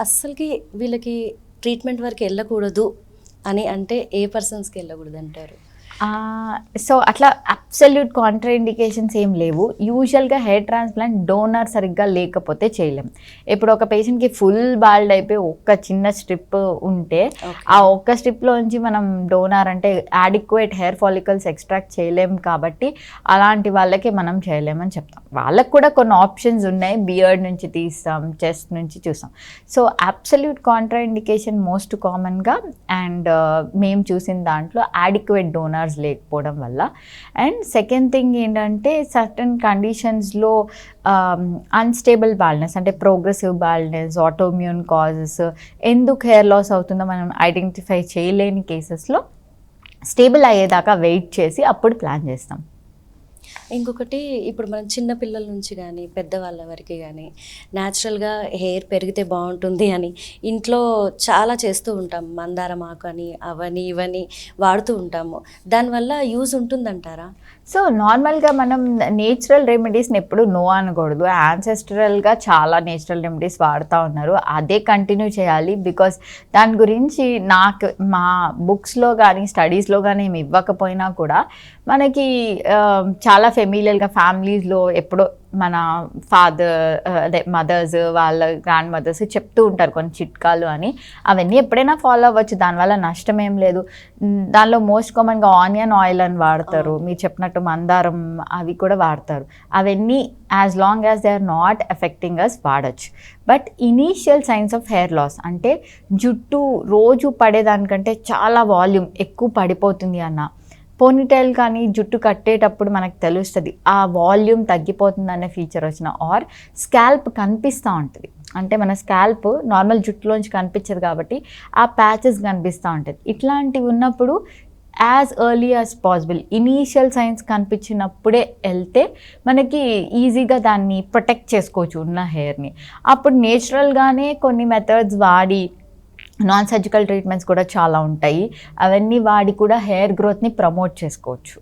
అస్సలకి వీళ్ళకి ట్రీట్మెంట్ వరకు వెళ్ళకూడదు అని అంటే ఏ పర్సన్స్కి వెళ్ళకూడదు అంటారు? సో అట్లా అబ్సల్యూట్ కాంట్రా ఇండికేషన్స్ ఏం లేవు. యూజువల్గా హెయిర్ ట్రాన్స్ప్లాంట్ డోనర్ సరిగ్గా లేకపోతే చేయలేం. ఇప్పుడు ఒక పేషెంట్కి ఫుల్ బాల్డ్ అయిపోయి ఒక్క చిన్న స్ట్రిప్ ఉంటే ఆ ఒక్క స్ట్రిప్లోంచి మనం డోనర్ అంటే యాడిక్వేట్ హెయిర్ ఫాలికల్స్ ఎక్స్ట్రాక్ట్ చేయలేం కాబట్టి అలాంటి వాళ్ళకి మనం చేయలేమని చెప్తాం. వాళ్ళకు కూడా కొన్ని ఆప్షన్స్ ఉన్నాయి. బియర్డ్ నుంచి తీస్తాం, చెస్ట్ నుంచి చూస్తాం. So absolute Contra indication most కామన్గా అండ్ మేము చూసిన దాంట్లో యాడిక్వేట్ డోనర్స్ లేకపోవడం వల్ల. అండ్ సెకండ్ థింగ్ ఏంటంటే సర్టన్ కండిషన్స్లో అన్స్టేబుల్ బాల్డ్నెస్ అంటే ప్రోగ్రెసివ్ బాల్డ్నెస్, ఆటోమ్యూన్ కాజెస్, ఎందుకు హెయిర్ లాస్ అవుతుందో మనం ఐడెంటిఫై చేయలేని కేసెస్లో స్టేబుల్ అయ్యేదాకా వెయిట్ చేసి అప్పుడు ప్లాన్ చేస్తాం. ఇంకొకటి, ఇప్పుడు మనం చిన్న పిల్లల నుంచి కానీ పెద్దవాళ్ళ వరకు కానీ న్యాచురల్గా హెయిర్ పెరిగితే బాగుంటుంది అని ఇంట్లో చాలా చేస్తూ ఉంటాం. మందారం ఆకు అని అవని ఇవని వాడుతూ ఉంటాము. దానివల్ల యూజ్ ఉంటుందంటారా? సో నార్మల్గా మనం నేచురల్ రెమెడీస్ని ఎప్పుడు నో అనకూడదు. యాన్సెస్ట్రల్గా చాలా నేచురల్ రెమెడీస్ వాడుతూ ఉన్నారు, అదే కంటిన్యూ చేయాలి. బికాస్ దాని గురించి నాకు మా బుక్స్లో కానీ స్టడీస్లో కానీ ఏమి ఇవ్వకపోయినా కూడా మనకి చాలా ఫెమిలియర్గా ఫ్యామిలీస్లో ఎప్పుడో మన మదర్స్ వాళ్ళ గ్రాండ్ మదర్స్ చెప్తూ ఉంటారు కొన్ని చిట్కాలు అని. అవన్నీ ఎప్పుడైనా ఫాలో అవ్వచ్చు, దానివల్ల నష్టం ఏం లేదు. దానిలో మోస్ట్ కామన్గా ఆనియన్ ఆయిల్ అని వాడతారు, మీరు చెప్పినట్టు మందారం అవి కూడా వాడతారు. అవన్నీ as long as they are not affecting us వాడచ్చు. But initial signs of hair loss అంటే జుట్టు రోజు పడేదానికంటే చాలా వాల్యూమ్ ఎక్కువ పడిపోతుంది అన్న, పోనీటైల్ కానీ జుట్టు కట్టేటప్పుడు మనకు తెలుస్తుంది ఆ వాల్యూమ్ తగ్గిపోతుంది అనే ఫీచర్ వచ్చిన, ఆర్ స్కాల్ప్ కనిపిస్తూ ఉంటుంది. అంటే మన స్కాల్ప్ నార్మల్ జుట్టులోంచి కనిపించదు కాబట్టి ఆ ప్యాచెస్ కనిపిస్తూ ఉంటుంది. ఇట్లాంటివి ఉన్నప్పుడు as early as possible initial signs కనిపించినప్పుడే వెళ్తే మనకి ఈజీగా దాన్ని ప్రొటెక్ట్ చేసుకోవచ్చు ఉన్న హెయిర్ని. అప్పుడు నేచురల్గానే కొన్ని మెథడ్స్ వాడి నాన్ సర్జికల్ ట్రీట్మెంట్స్ కూడా చాలా ఉంటాయి, అవన్నీ వాడి కూడా హెయిర్ గ్రోత్ని ప్రమోట్ చేసుకోవచ్చు.